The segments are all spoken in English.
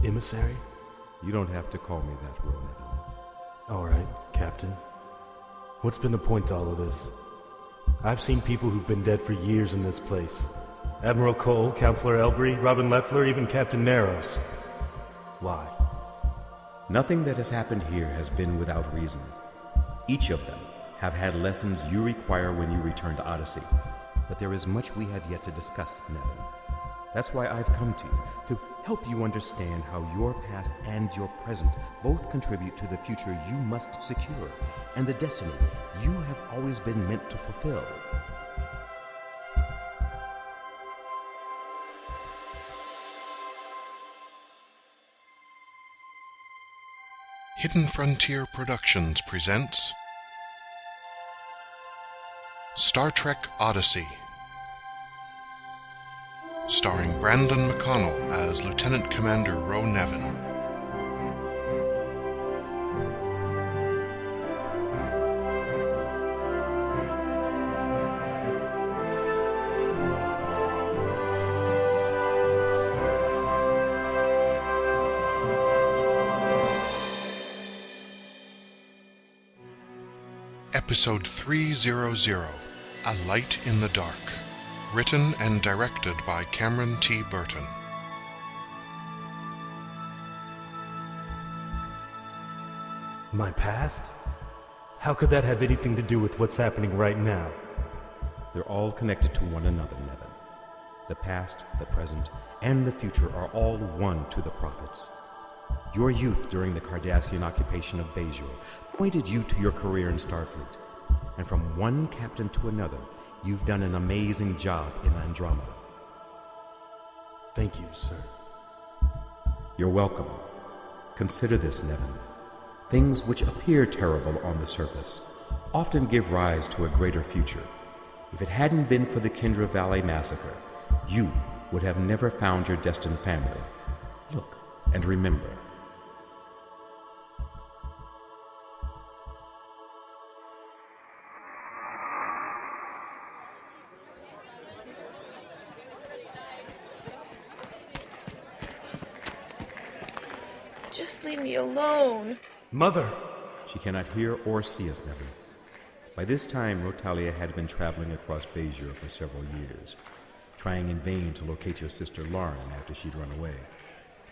Emissary? You don't have to call me that, Nevin. All right, Captain. What's been the point to all of this? I've seen people who've been dead for years in this place. Admiral Cole, Counselor Elbury, Robin Leffler, even Captain Narrows. Why? Nothing that has happened here has been without reason. Each of them have had lessons you require when you return to Odyssey. But there is much we have yet to discuss, Nevin. That's why I've come to you, to help you understand how your past and your present both contribute to the future you must secure, and the destiny you have always been meant to fulfill. Hidden Frontier Productions presents Star Trek Odyssey, starring Brandon McConnell as Lieutenant Commander Ro Nevin. Episode 300, A Light in the Dark. Written and directed by Cameron T. Burton. My past? How could that have anything to do with what's happening right now? They're all connected to one another, Nevin. The past, the present, and the future are all one to the prophets. Your youth during the Cardassian occupation of Bajor pointed you to your career in Starfleet. And from one captain to another, you've done an amazing job in Andromeda. Thank you, sir. You're welcome. Consider this, Nevin. Things which appear terrible on the surface often give rise to a greater future. If it hadn't been for the Kendra Valley massacre, you would have never found your destined family. Look and remember. Just leave me alone. Mother! She cannot hear or see us, Nevin. By this time, Talia had been traveling across Bajor for several years, trying in vain to locate your sister Lauren after she'd run away.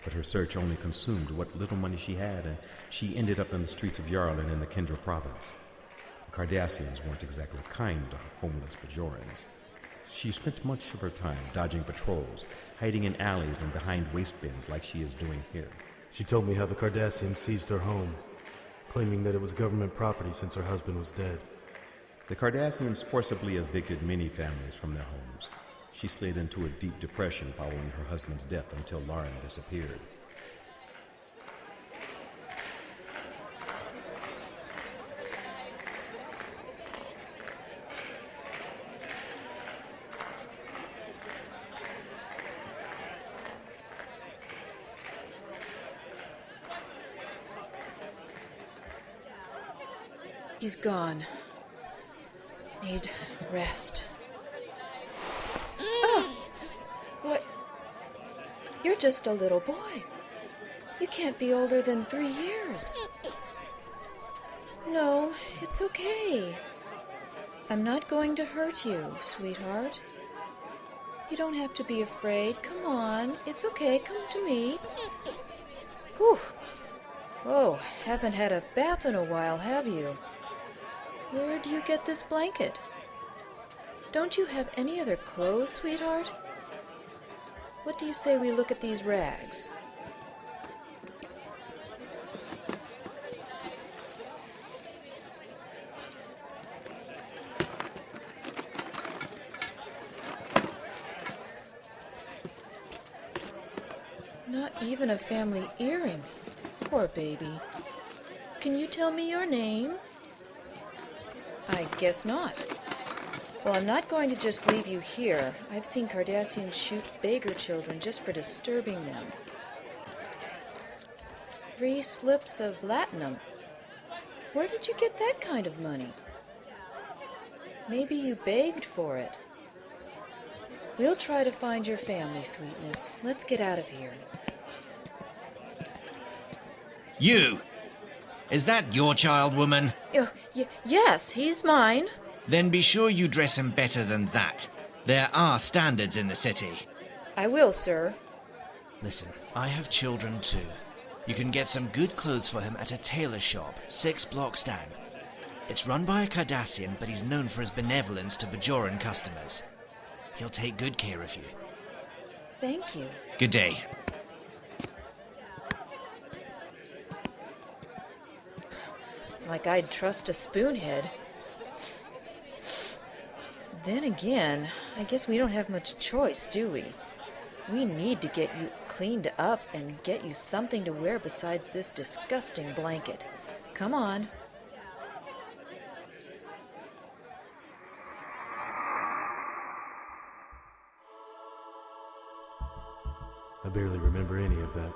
But her search only consumed what little money she had, and she ended up in the streets of Yarlin in the Kendra province. The Cardassians weren't exactly kind to homeless Bajorans. She spent much of her time dodging patrols, hiding in alleys and behind waste bins like she is doing here. She told me how the Cardassians seized her home, claiming that it was government property since her husband was dead. The Cardassians forcibly evicted many families from their homes. She slid into a deep depression following her husband's death until Lauren disappeared. He's gone. Need rest. Oh! What? You're just a little boy. You can't be older than 3 years. No, it's okay. I'm not going to hurt you, sweetheart. You don't have to be afraid. Come on. It's okay. Come to me. Whew. Oh, haven't had a bath in a while, have you? Where do you get this blanket? Don't you have any other clothes, sweetheart? What do you say we look at these rags? Not even a family earring. Poor baby. Can you tell me your name? I guess not. Well, I'm not going to just leave you here. I've seen Cardassians shoot Bager children just for disturbing them. 3 slips of latinum. Where did you get that kind of money? Maybe you begged for it. We'll try to find your family, sweetness. Let's get out of here. You! Is that your child, woman? Yes, he's mine. Then be sure you dress him better than that. There are standards in the city. I will, sir. Listen, I have children too. You can get some good clothes for him at a tailor shop, 6 blocks down. It's run by a Cardassian, but he's known for his benevolence to Bajoran customers. He'll take good care of you. Thank you. Good day. Like I'd trust a spoonhead. Then again, I guess we don't have much choice, do we? We need to get you cleaned up and get you something to wear besides this disgusting blanket. Come on. I barely remember any of that.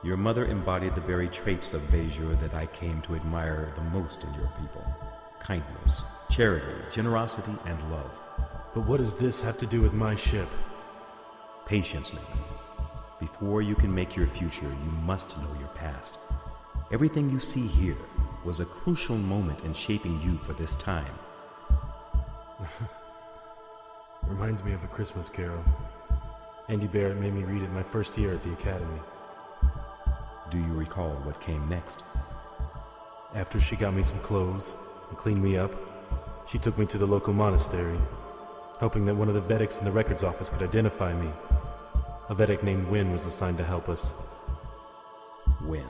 Your mother embodied the very traits of Bajor that I came to admire the most in your people. Kindness, charity, generosity, and love. But what does this have to do with my ship? Patience, Nevin. Before you can make your future, you must know your past. Everything you see here was a crucial moment in shaping you for this time. Reminds me of A Christmas Carol. Andy Barrett made me read it my first year at the academy. Do you recall what came next? After she got me some clothes and cleaned me up, she took me to the local monastery, hoping that one of the Vedeks in the records office could identify me. A Vedek named Winn was assigned to help us. Winn.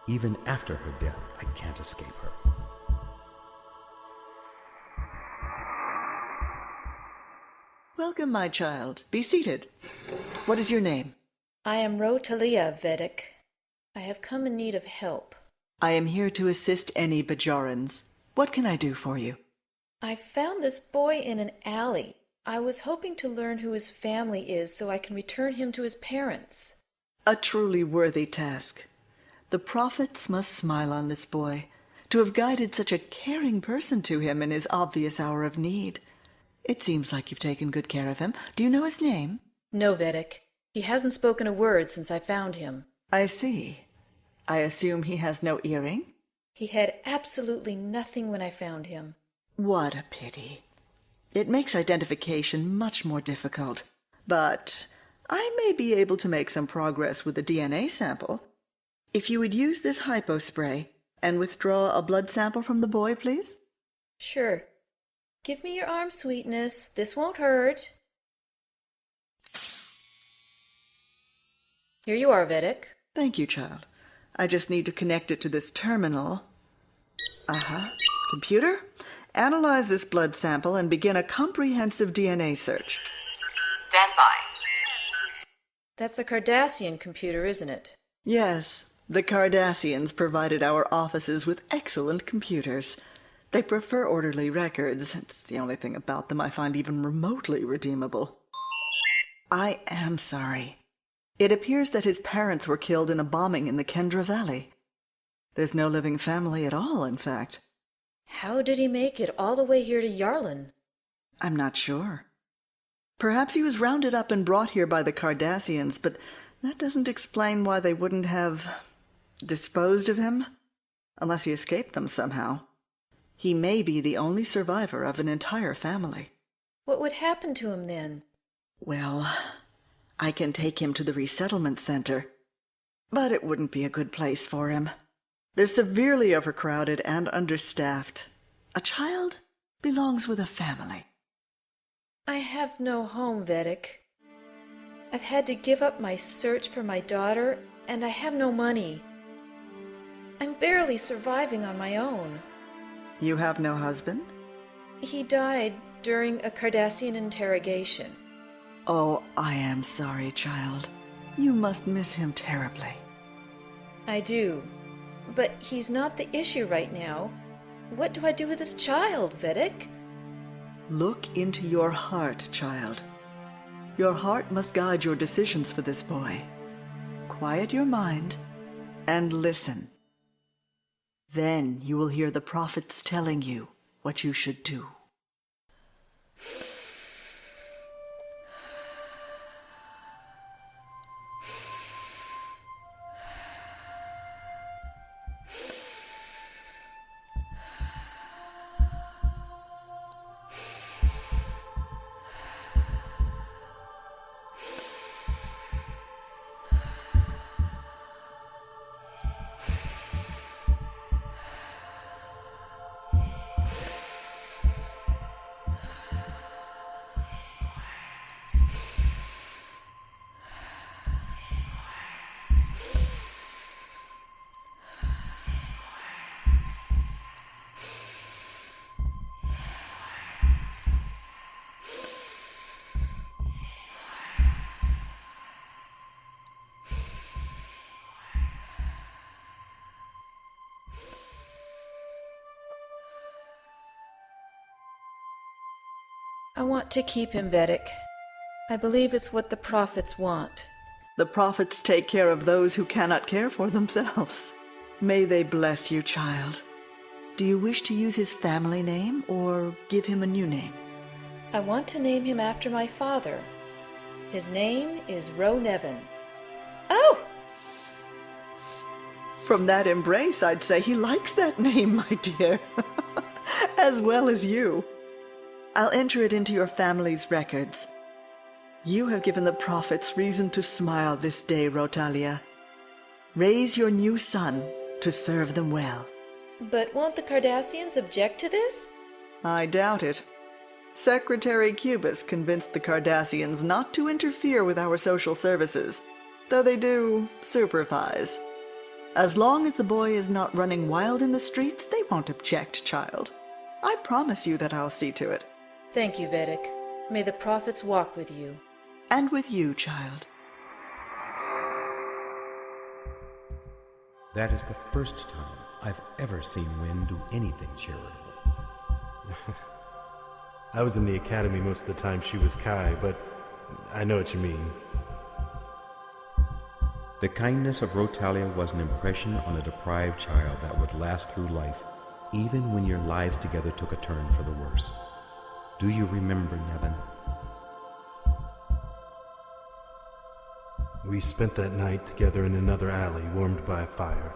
Even after her death, I can't escape her. Welcome, my child. Be seated. What is your name? I am Talia, Vedek. I have come in need of help. I am here to assist any Bajorans. What can I do for you? I found this boy in an alley. I was hoping to learn who his family is so I can return him to his parents. A truly worthy task. The prophets must smile on this boy. To have guided such a caring person to him in his obvious hour of need. It seems like you've taken good care of him. Do you know his name? No, Vedek. He hasn't spoken a word since I found him. I see. I assume he has no earring? He had absolutely nothing when I found him. What a pity. It makes identification much more difficult. But I may be able to make some progress with the DNA sample. If you would use this hypo spray and withdraw a blood sample from the boy, please? Sure. Give me your arm, sweetness. This won't hurt. Here you are, Vedek. Thank you, child. I just need to connect it to this terminal. Computer, analyze this blood sample and begin a comprehensive DNA search. Stand by. That's a Cardassian computer, isn't it? Yes, the Cardassians provided our offices with excellent computers. They prefer orderly records. It's the only thing about them I find even remotely redeemable. I am sorry. It appears that his parents were killed in a bombing in the Kendra Valley. There's no living family at all, in fact. How did he make it all the way here to Yarlin? I'm not sure. Perhaps he was rounded up and brought here by the Cardassians, but that doesn't explain why they wouldn't have disposed of him, unless he escaped them somehow. He may be the only survivor of an entire family. What would happen to him then? Well, I can take him to the resettlement center, but it wouldn't be a good place for him. They're severely overcrowded and understaffed. A child belongs with a family. I have no home, Vedek. I've had to give up my search for my daughter, and I have no money. I'm barely surviving on my own. You have no husband? He died during a Cardassian interrogation. Oh, I am sorry, child. You must miss him terribly. I do. But he's not the issue right now. What do I do with this child, Vedek? Look into your heart, child. Your heart must guide your decisions for this boy. Quiet your mind and listen. Then you will hear the prophets telling you what you should do. I want to keep him, Vedek. I believe it's what the prophets want. The prophets take care of those who cannot care for themselves. May they bless you, child. Do you wish to use his family name or give him a new name? I want to name him after my father. His name is Nevin. Oh! From that embrace, I'd say he likes that name, my dear. As well as you. I'll enter it into your family's records. You have given the prophets reason to smile this day, Rotalia. Raise your new son to serve them well. But won't the Cardassians object to this? I doubt it. Secretary Cubis convinced the Cardassians not to interfere with our social services, though they do supervise. As long as the boy is not running wild in the streets, they won't object, child. I promise you that I'll see to it. Thank you, Vedek. May the prophets walk with you. And with you, child. That is the first time I've ever seen Winn do anything charitable. I was in the academy most of the time she was Kai, but I know what you mean. The kindness of Rotalia was an impression on a deprived child that would last through life, even when your lives together took a turn for the worse. Do you remember, Nevin? We spent that night together in another alley, warmed by a fire.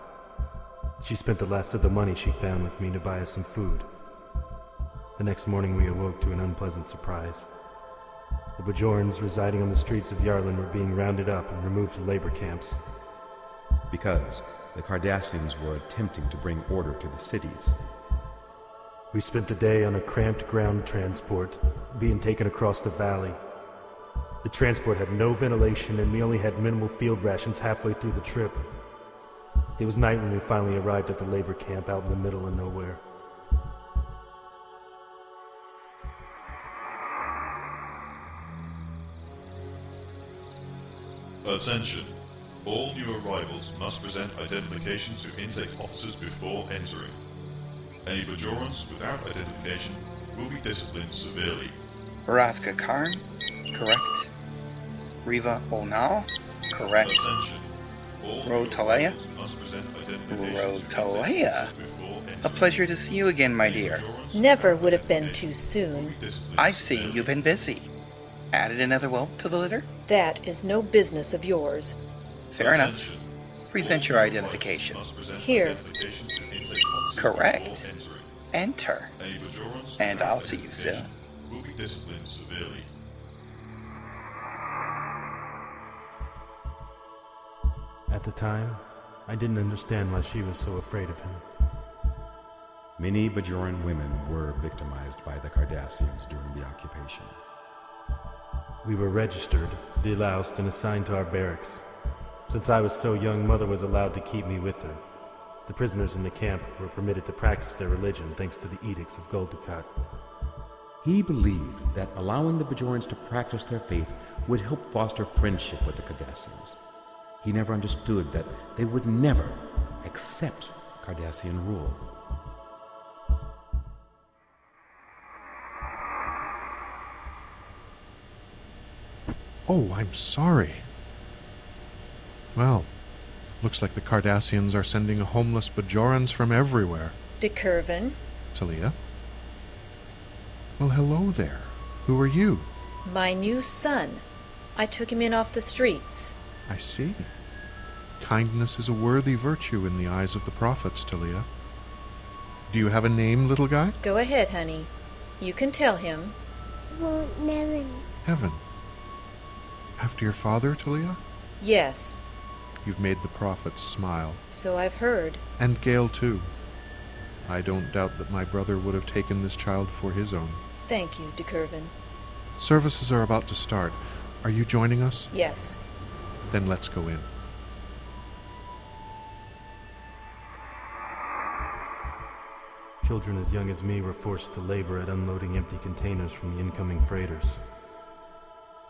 She spent the last of the money she found with me to buy us some food. The next morning we awoke to an unpleasant surprise. The Bajorans residing on the streets of Yarlin were being rounded up and removed to labor camps. Because the Cardassians were attempting to bring order to the cities. We spent the day on a cramped ground transport, being taken across the valley. The transport had no ventilation and we only had minimal field rations halfway through the trip. It was night when we finally arrived at the labor camp out in the middle of nowhere. Attention! All new arrivals must present identification to intake officers before entering. Any Bajorans without identification will be disciplined severely. Raska Karn, correct. Riva Onal, correct. Attention! All new Rotalia? arrivals must present identification to intake Rotalia? officers before entering. A pleasure to see you again, my dear. Never would have been too soon. I've seen you've been busy. Added another whelp to the litter? That is no business of yours. Fair enough. Attention. Present your identification. Must present Here. identification to intake officers Correct. before entering. Enter. Any Bajorans And without I'll see you soon. identification will be disciplined severely. At the time, I didn't understand why she was so afraid of him. Many Bajoran women were victimized by the Cardassians during the occupation. We were registered, deloused, and assigned to our barracks. Since I was so young, Mother was allowed to keep me with her. The prisoners in the camp were permitted to practice their religion thanks to the edicts of Gul Dukat. He believed that allowing the Bajorans to practice their faith would help foster friendship with the Cardassians. He never understood that they would never accept Cardassian rule. Oh, I'm sorry. Well, looks like the Cardassians are sending homeless Bajorans from everywhere. Dakhurven. Talia? Well, hello there. Who are you? My new son. I took him in off the streets. I see. Kindness is a worthy virtue in the eyes of the prophets, Talia. Do you have a name, little guy? Go ahead, honey. You can tell him. Won't Nevin? Evan. After your father, Talia? Yes, You've made the prophets smile. so I've heard. And Gale, too. I don't doubt that my brother would have taken this child for his own. Thank you, Dakhurven. Services are about to start. Are you joining us? Yes. Then let's go in. Children as young as me were forced to labor at unloading empty containers from the incoming freighters.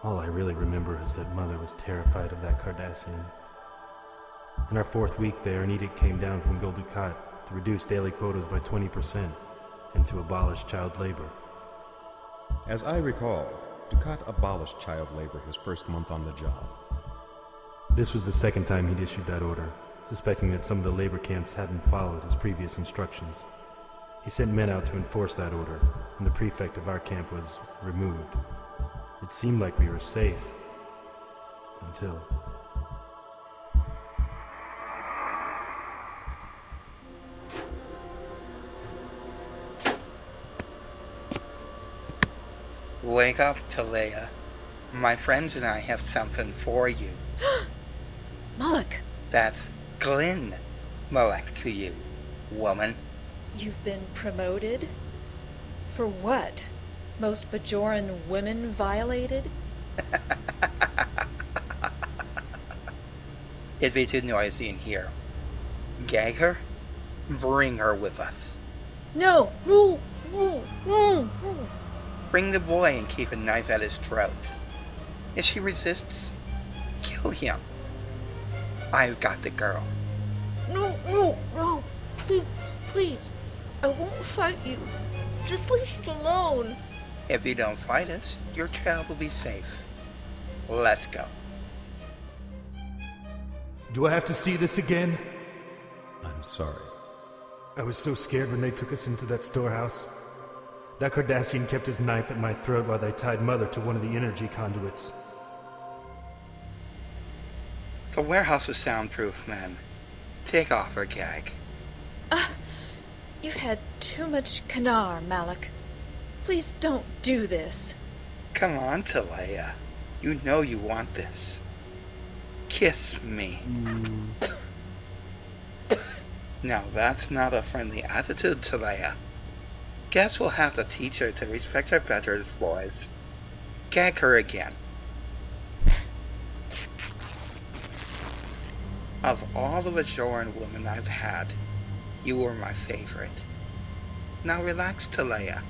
All I really remember is that Mother was terrified of that Cardassian. In our 4th week there, an edict came down from Gul Dukat to reduce daily quotas by 20% and to abolish child labor. As I recall, Dukat abolished child labor his first month on the job. This was the second time he'd issued that order, suspecting that some of the labor camps hadn't followed his previous instructions. He sent men out to enforce that order, and the prefect of our camp was removed. It seemed like we were safe. Until... Wake up, Talia. My friends and I have something for you. Malek, That's Glinn, Malek to you, woman. you've been promoted? For what? Most Bajoran women violated? It'd be too noisy in here. Gag her? Bring her with us. No! No! No! No! No! Bring the boy and keep a knife at his throat. If she resists, kill him. I've got the girl. No! No! No! Please! Please! I won't fight you. Just leave it alone. If you don't fight us, your child will be safe. Let's go. Do I have to see this again? I'm sorry. I was so scared when they took us into that storehouse. That Cardassian kept his knife at my throat while they tied Mother to one of the energy conduits. The warehouse is soundproof, man. Take off her gag. You've had too much Kanar, Malek. Please don't do this. Come on, Talia. You know you want this. Kiss me. Now that's not a friendly attitude, Talia. Guess we'll have to teach her to respect her betters, boys. Gag her again. Of all the Bajoran women I've had, you were my favorite. Now relax, Talia,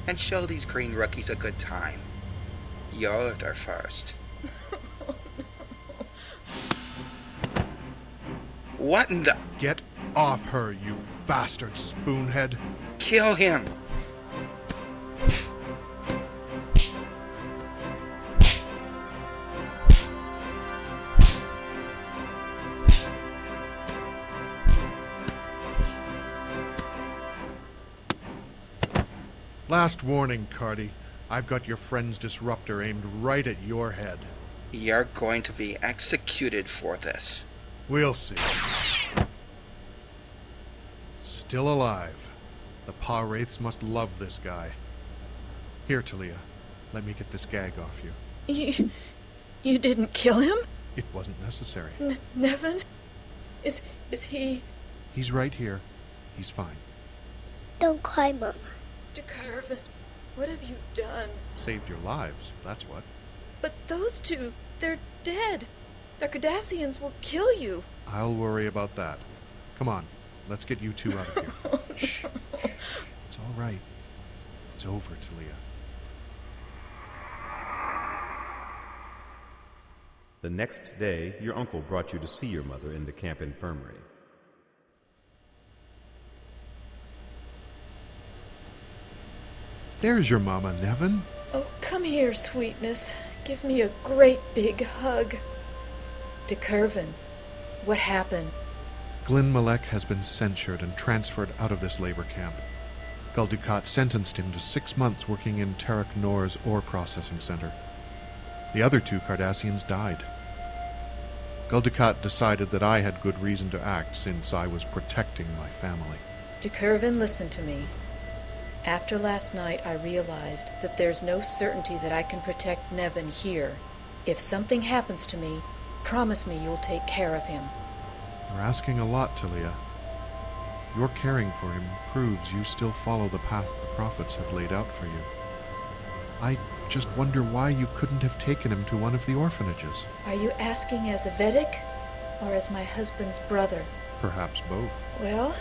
and show these green rookies a good time. You're their first. What in the... Get off her, you bastard spoonhead. Kill him! Last warning, Cardi. I've got your friend's disruptor aimed right at your head. You're going to be executed for this. We'll see. Still alive. The paw wraiths must love this guy. Here, Talia. Let me get this gag off you. You didn't kill him? It wasn't necessary. Nevin? Is he... He's right here. He's fine. Don't cry, Mama. Dakhurven, what have you done? Saved your lives, that's what. But those two, they're dead. The Cardassians will kill you. I'll worry about that. Come on, let's get you two out of here. Oh, Shh, shh. It's all right. It's over, Talia. The next day, your uncle brought you to see your mother in the camp infirmary. There's your mama, Nevin. Oh, come here, sweetness. Give me a great big hug. Dakhurven, what happened? Glinn Malek has been censured and transferred out of this labor camp. Gul Dukat sentenced him to 6 months working in Tarak Nor's ore processing center. The other 2 Cardassians died. Gul Dukat decided that I had good reason to act since I was protecting my family. Dakhurven, listen to me. After last night, I realized that there's no certainty that I can protect Nevin here. If something happens to me, promise me you'll take care of him. You're asking a lot, Talia. Your caring for him proves you still follow the path the prophets have laid out for you. I just wonder why you couldn't have taken him to one of the orphanages. Are you asking as a Vedek, or as my husband's brother? Perhaps both. Well,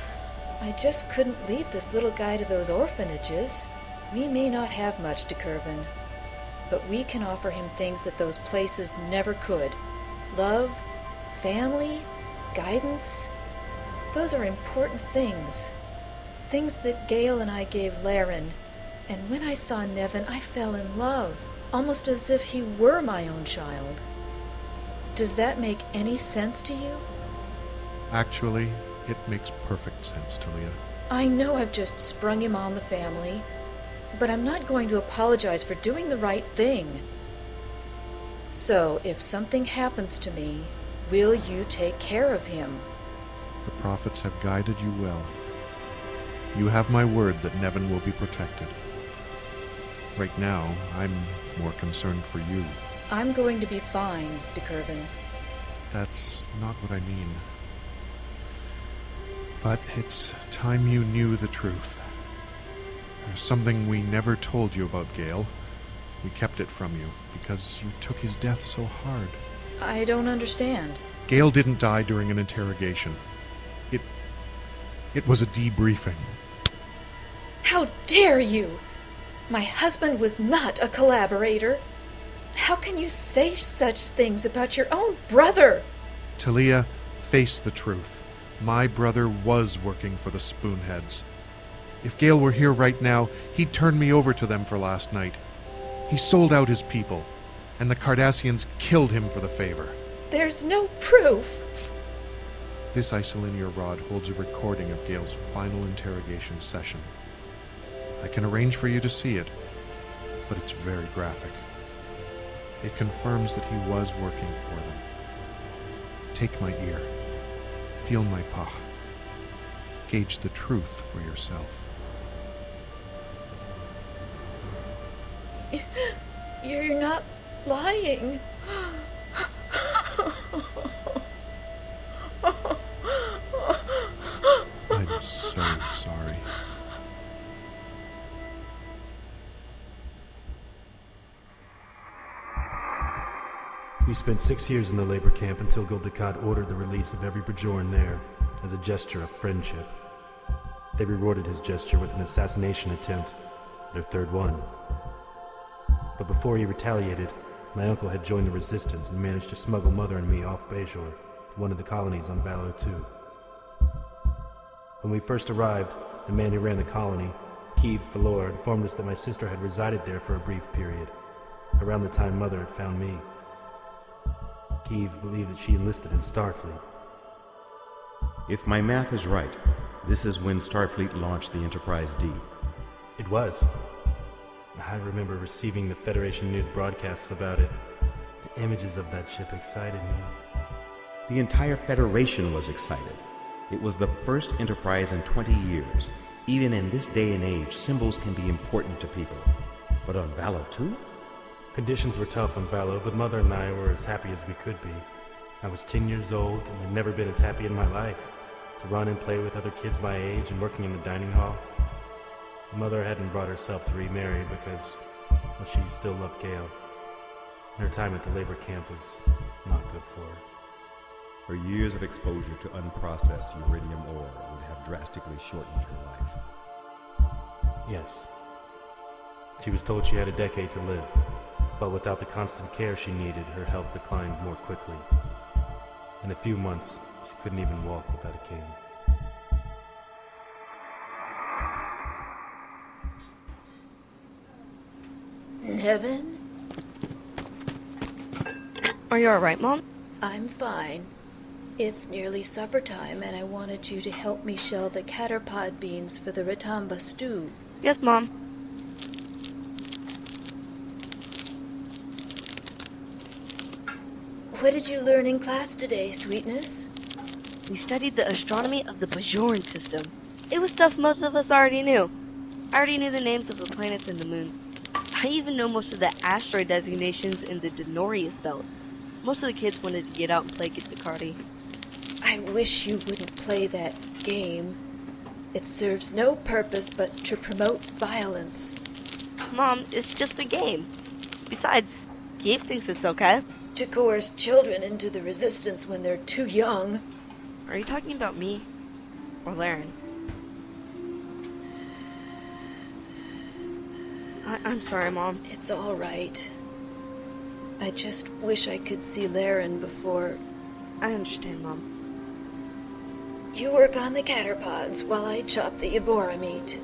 I just couldn't leave this little guy to those orphanages. We may not have much, Dakhurven, but we can offer him things that those places never could. Love, family, guidance. Those are important things. Things that Gale and I gave Laren, And when I saw Nevin, I fell in love, almost as if he were my own child. Does that make any sense to you? Actually, it makes perfect sense, Talia. I know I've just sprung him on the family, but I'm not going to apologize for doing the right thing. So, if something happens to me, will you take care of him? The prophets have guided you well. You have my word that Nevin will be protected. Right now, I'm more concerned for you. I'm going to be fine, Dakhurven. That's not what I mean. But it's time you knew the truth. There's something we never told you about Gale. We kept it from you because you took his death so hard. I don't understand. Gale didn't die during an interrogation. It was a debriefing. How dare you! My husband was not a collaborator. How can you say such things about your own brother? Talia, face the truth. My brother was working for the Spoonheads. If Gale were here right now, he'd turn me over to them for last night. He sold out his people, and the Cardassians killed him for the favor. There's no proof. This isolinear rod holds a recording of Gale's final interrogation session. I can arrange for you to see it, but it's very graphic. It confirms that he was working for them. Take my ear. Feel my pach. Gauge the truth for yourself. You're not lying. I'm so sorry. We spent 6 years in the labor camp until Gul Dukat ordered the release of every Bajoran there as a gesture of friendship. They rewarded his gesture with an assassination attempt, their third one. But before he retaliated, my uncle had joined the resistance and managed to smuggle Mother and me off Bajor to one of the colonies on Valo 2. When we first arrived, the man who ran the colony, Keeve Falor, informed us that my sister had resided there for a brief period, around the time Mother had found me. Keeve believed that she enlisted in Starfleet. If my math is right, this is when Starfleet launched the Enterprise D. It was. I remember receiving the Federation news broadcasts about it. The images of that ship excited me. The entire Federation was excited. It was the first Enterprise in 20 years. Even in this day and age, symbols can be important to people. But on Valo 2? Conditions were tough on Valo, but Mother and I were as happy as we could be. I was 10 years old, and I'd never been as happy in my life. To run and play with other kids my age and working in the dining hall. Mother hadn't brought herself to remarry because, well, she still loved Gale. And her time at the labor camp was not good for her. Her years of exposure to unprocessed uranium ore would have drastically shortened her life. Yes. She was told she had a decade to live, but without the constant care she needed, her health declined more quickly. In a few months, she couldn't even walk without a cane. Nevin? Are you alright, Mom? I'm fine. It's nearly supper time, and I wanted you to help me shell the caterpod beans for the Ratamba stew. Yes, Mom. What did you learn in class today, sweetness? We studied the astronomy of the Bajoran system. It was stuff most of us already knew. I already knew the names of the planets and the moons. I even know most of the asteroid designations in the Denorius belt. Most of the kids wanted to get out and play Get the Cardi. I wish you wouldn't play that game. It serves no purpose but to promote violence. Mom, it's just a game. Besides, Keeve thinks it's okay. To coerce children into the resistance when they're too young. Are you talking about me? Or Laren? I'm sorry, Mom. It's all right. I just wish I could see Laren before... I understand, Mom. You work on the caterpods while I chop the Yabora meat.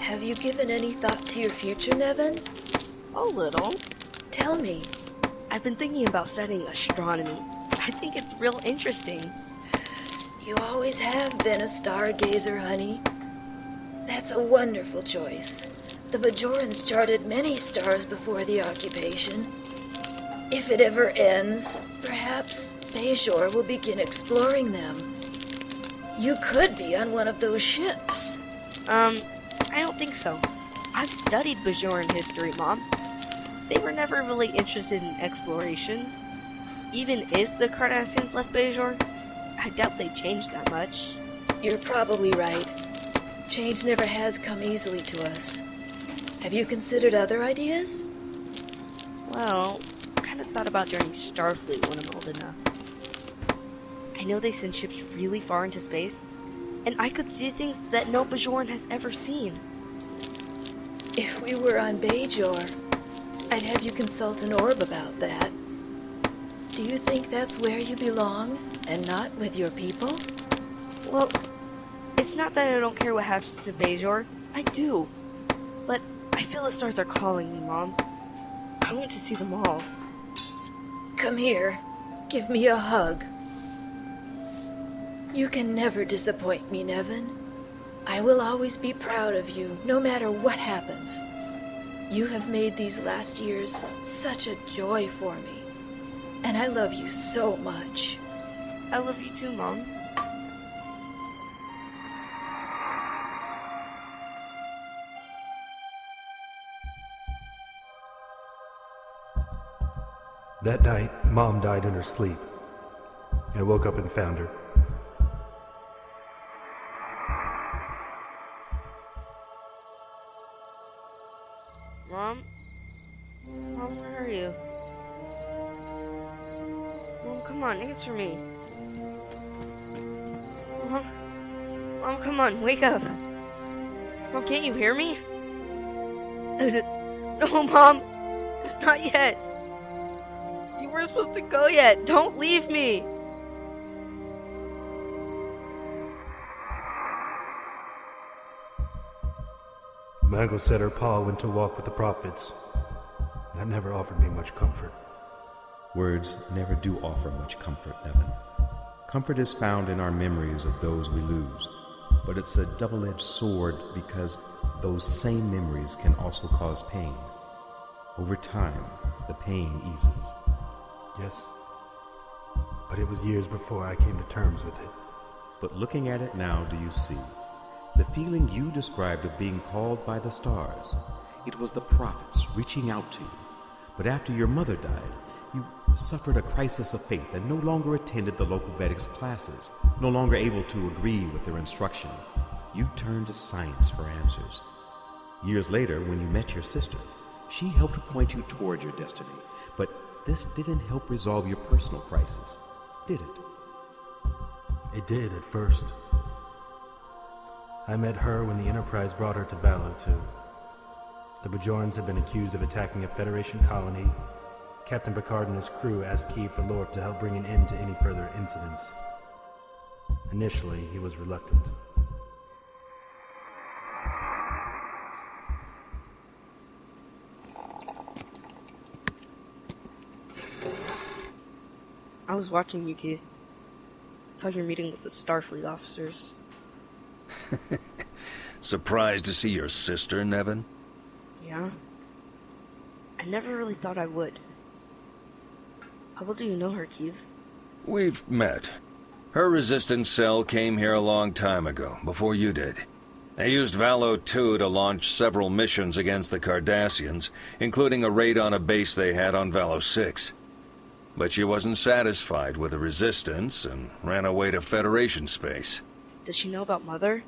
Have you given any thought to your future, Nevin? A little. Tell me. I've been thinking about studying astronomy. I think it's real interesting. You always have been a stargazer, honey. That's a wonderful choice. The Bajorans charted many stars before the occupation. If it ever ends, perhaps Bajor will begin exploring them. You could be on one of those ships. I don't think so. I've studied Bajoran history, Mom. They were never really interested in exploration. Even if the Cardassians left Bajor, I doubt they changed that much. You're probably right. Change never has come easily to us. Have you considered other ideas? Well, I kind of thought about joining Starfleet when I'm old enough. I know they send ships really far into space, and I could see things that no Bajoran has ever seen. If we were on Bajor, I'd have you consult an orb about that. Do you think that's where you belong, and not with your people? Well, it's not that I don't care what happens to Bajor. I do. But I feel the stars are calling me, Mom. I want to see them all. Come here. Give me a hug. You can never disappoint me, Nevin. I will always be proud of you, no matter what happens. You have made these last years such a joy for me. And I love you so much. I love you too, Mom. That night, Mom died in her sleep. I woke up and found her. Mom? Mom, where are you? Mom, come on, answer me. Mom? Mom, come on, wake up. Mom, can't you hear me? No, Mom. It's not yet. You weren't supposed to go yet. Don't leave me. My uncle said her pa went to walk with the prophets. That never offered me much comfort. Words never do offer much comfort, Nevin. Comfort is found in our memories of those we lose, but it's a double-edged sword because those same memories can also cause pain. Over time, the pain eases. Yes, but it was years before I came to terms with it. But looking at it now, do you see? The feeling you described of being called by the stars, it was the prophets reaching out to you. But after your mother died, you suffered a crisis of faith and no longer attended the local Vedek's classes, no longer able to agree with their instruction. You turned to science for answers. Years later, when you met your sister, she helped point you toward your destiny. But this didn't help resolve your personal crisis, did it? It did at first. I met her when the Enterprise brought her to Valo 2. The Bajorans had been accused of attacking a Federation colony. Captain Picard and his crew asked Keeve Falor to help bring an end to any further incidents. Initially, he was reluctant. I was watching you, Keeve. Saw your meeting with the Starfleet officers. Surprised to see your sister, Nevin? Yeah? I never really thought I would. How well do you know her, Keeve? We've met. Her resistance cell came here a long time ago, before you did. They used Valo 2 to launch several missions against the Cardassians, including a raid on a base they had on Valo 6. But she wasn't satisfied with the resistance and ran away to Federation space. Does she know about Mother?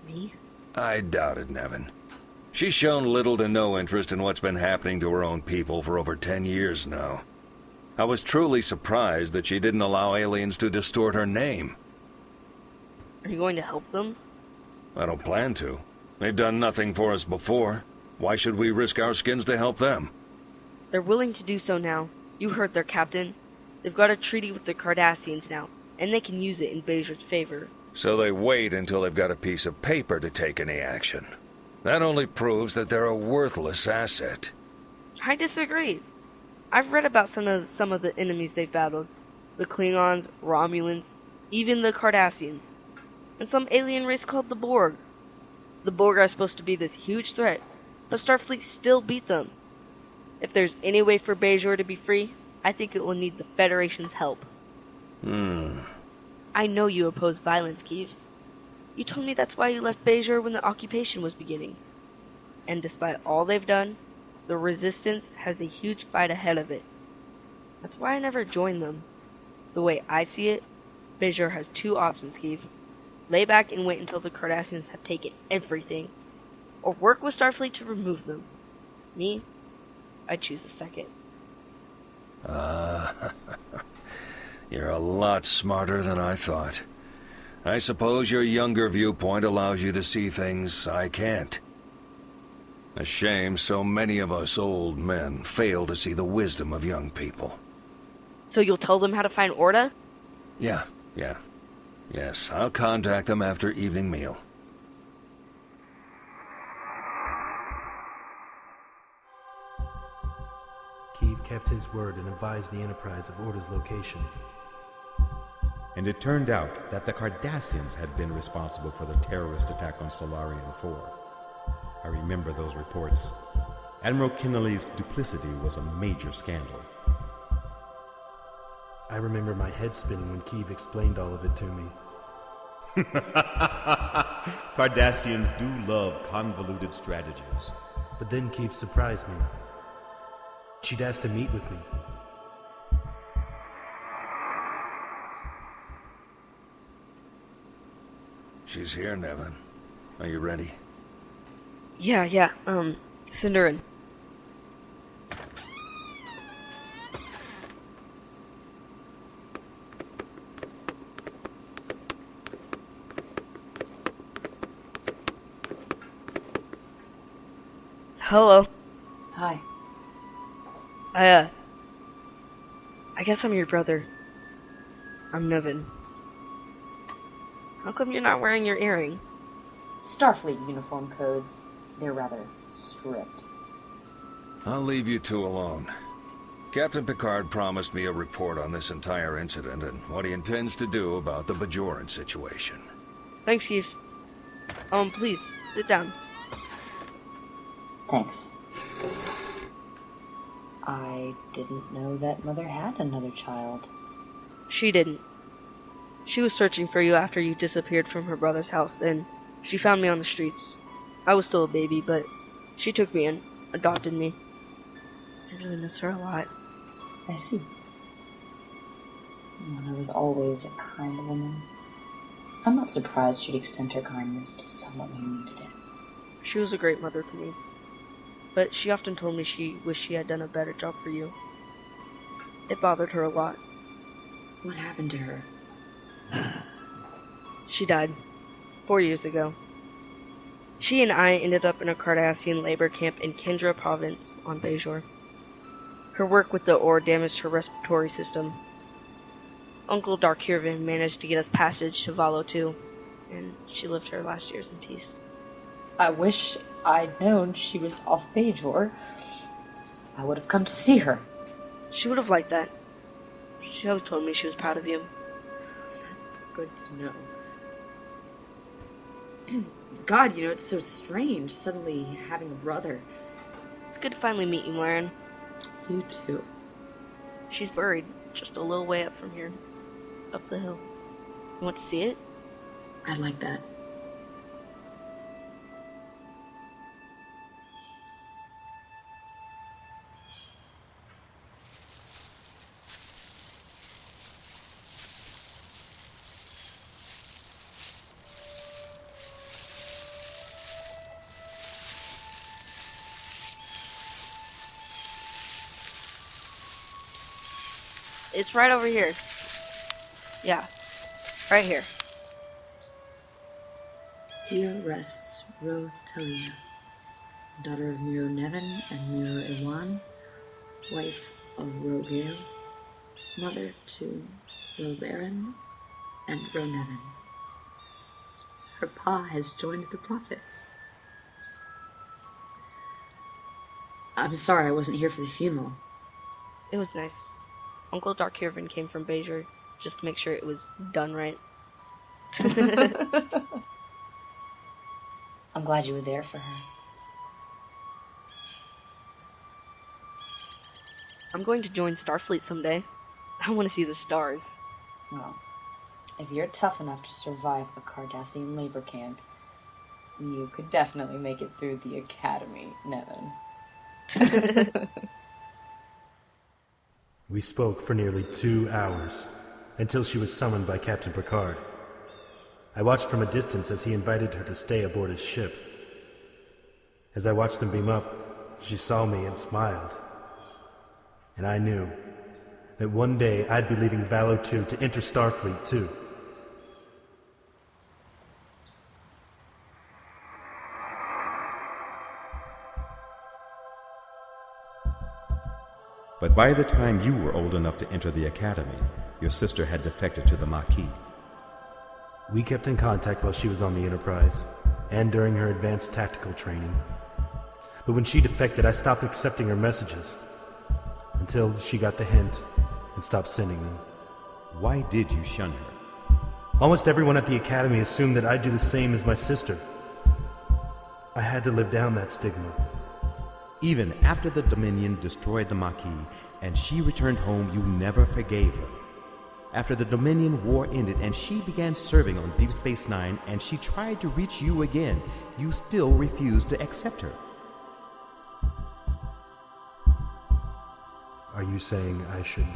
Me? I doubt it, Nevin. She's shown little to no interest in what's been happening to her own people for over 10 years now. I was truly surprised that she didn't allow aliens to distort her name. Are you going to help them? I don't plan to. They've done nothing for us before. Why should we risk our skins to help them? They're willing to do so now. You heard their captain. They've got a treaty with the Cardassians now, and they can use it in Bajor's favor. So they wait until they've got a piece of paper to take any action. That only proves that they're a worthless asset. I disagree. I've read about some of the enemies they've battled. The Klingons, Romulans, even the Cardassians. And some alien race called the Borg. The Borg are supposed to be this huge threat, but Starfleet still beat them. If there's any way for Bajor to be free, I think it will need the Federation's help. I know you oppose violence, Keeve. You told me that's why you left Bajor when the occupation was beginning. And despite all they've done, the Resistance has a huge fight ahead of it. That's why I never joined them. The way I see it, Bajor has two options, Keeve. Lay back and wait until the Cardassians have taken everything, or work with Starfleet to remove them. Me, I choose the second. You're a lot smarter than I thought. I suppose your younger viewpoint allows you to see things I can't. A shame so many of us old men fail to see the wisdom of young people. So you'll tell them how to find Orda? Yeah. Yes, I'll contact them after evening meal. Keeve kept his word and advised the Enterprise of Orda's location. And it turned out that the Cardassians had been responsible for the terrorist attack on Solarian 4. I remember those reports. Admiral Clynell's duplicity was a major scandal. I remember my head spinning when Keeve explained all of it to me. Cardassians do love convoluted strategies. But then Keeve surprised me. She'd asked to meet with me. She's here, Nevin. Are you ready? Yeah, send her in. Hello. Hi. I guess I'm your brother. I'm Nevin. How come you're not wearing your earring? Starfleet uniform codes. They're rather strict. I'll leave you two alone. Captain Picard promised me a report on this entire incident and what he intends to do about the Bajoran situation. Thanks, Keeve. Please, sit down. Thanks. I didn't know that Mother had another child. She didn't. She was searching for you after you disappeared from her brother's house, and she found me on the streets. I was still a baby, but she took me and adopted me. I really miss her a lot. I see. Mother was always a kind woman. I'm not surprised she'd extend her kindness to someone who needed it. She was a great mother to me. But she often told me she wished she had done a better job for you. It bothered her a lot. What happened to her? She died 4 years ago. She and I ended up in a Cardassian labor camp in Kendra province on Bajor. Her work with the ore damaged her respiratory system. Uncle Dakhurven managed to get us passage to Valo 2, and she lived her last years in peace. I wish I'd known she was off Bajor. I would have come to see her. She would have liked that. She always told me she was proud of you. That's good to know. God, it's so strange, suddenly having a brother. It's good to finally meet you, Lauren. You too. She's buried just a little way up from here. Up the hill. You want to see it? I'd like that. It's right over here. Yeah, right here. Here rests Talia, daughter of Miro Nevin and Miro Iwan, wife of Gale, mother to Laren and Nevin. Her pa has joined the prophets. I'm sorry I wasn't here for the funeral. It was nice. Uncle Dakhurven came from Bajor just to make sure it was done right. I'm glad you were there for her. I'm going to join Starfleet someday. I want to see the stars. Well, if you're tough enough to survive a Cardassian labor camp, you could definitely make it through the Academy, Nevin. We spoke for nearly 2 hours, until she was summoned by Captain Picard. I watched from a distance as he invited her to stay aboard his ship. As I watched them beam up, she saw me and smiled. And I knew that one day I'd be leaving Valo 2 to enter Starfleet too. But by the time you were old enough to enter the academy, your sister had defected to the Maquis. We kept in contact while she was on the Enterprise, and during her advanced tactical training. But when she defected, I stopped accepting her messages, until she got the hint and stopped sending them. Why did you shun her? Almost everyone at the Academy assumed that I'd do the same as my sister. I had to live down that stigma. Even after the Dominion destroyed the Maquis and she returned home, you never forgave her. After the Dominion War ended and she began serving on Deep Space Nine and she tried to reach you again, you still refused to accept her. Are you saying I should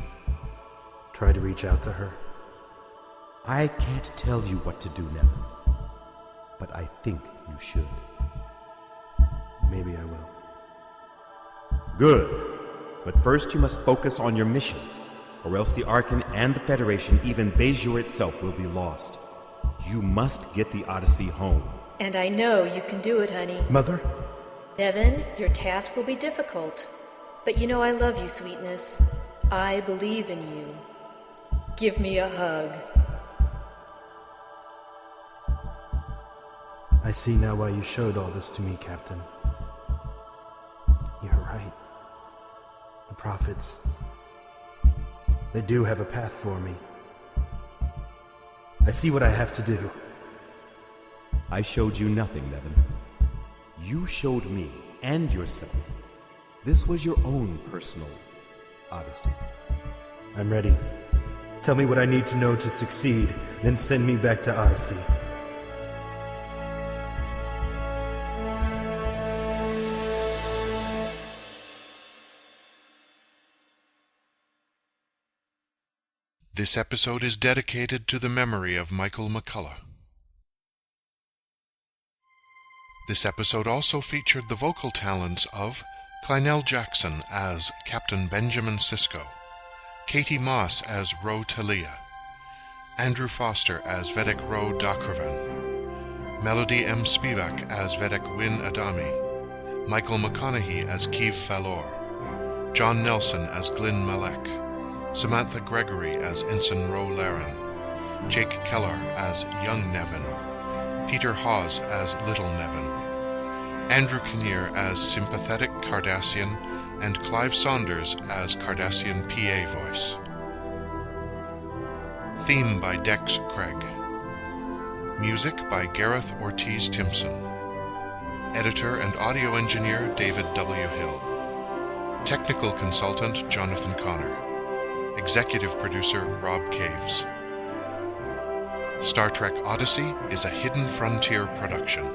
try to reach out to her? I can't tell you what to do, Nevin, but I think you should. Maybe I will. Good. But first you must focus on your mission, or else the Archon and the Federation, even Bajor itself, will be lost. You must get the Odyssey home. And I know you can do it, honey. Mother? Nevin, your task will be difficult. But you know I love you, sweetness. I believe in you. Give me a hug. I see now why you showed all this to me, Captain. You're right. The prophets, they do have a path for me. I see what I have to do. I showed you nothing, Nevin. You showed me and yourself. This was your own personal Odyssey. I'm ready. Tell me what I need to know to succeed, then send me back to Odyssey. This episode is dedicated to the memory of Michael McCullough. This episode also featured the vocal talents of Clynell Jackson as Captain Benjamin Sisko, Katie Moss as Ro Talia, Andrew Foster as Vedek Ro Dakhurven, Melodee M. Spevack as Vedek Winn Adami, Michael McConnohie as Keeve Falor, John Nelson as Glinn Malek, Samantha Gregory as Ensign Ro Laren, Jake Keller as Young Nevin, Peter Hawes as Little Nevin, Andrew Kinnear as Sympathetic Cardassian, and Clive Saunders as Cardassian PA voice. Theme by Dex Craig. Music by Gareth Ortiz Timpson. Editor and audio engineer David W. Hill. Technical consultant Jonathan Connor. Executive producer Rob Caves. Star Trek Odyssey is a Hidden Frontier production.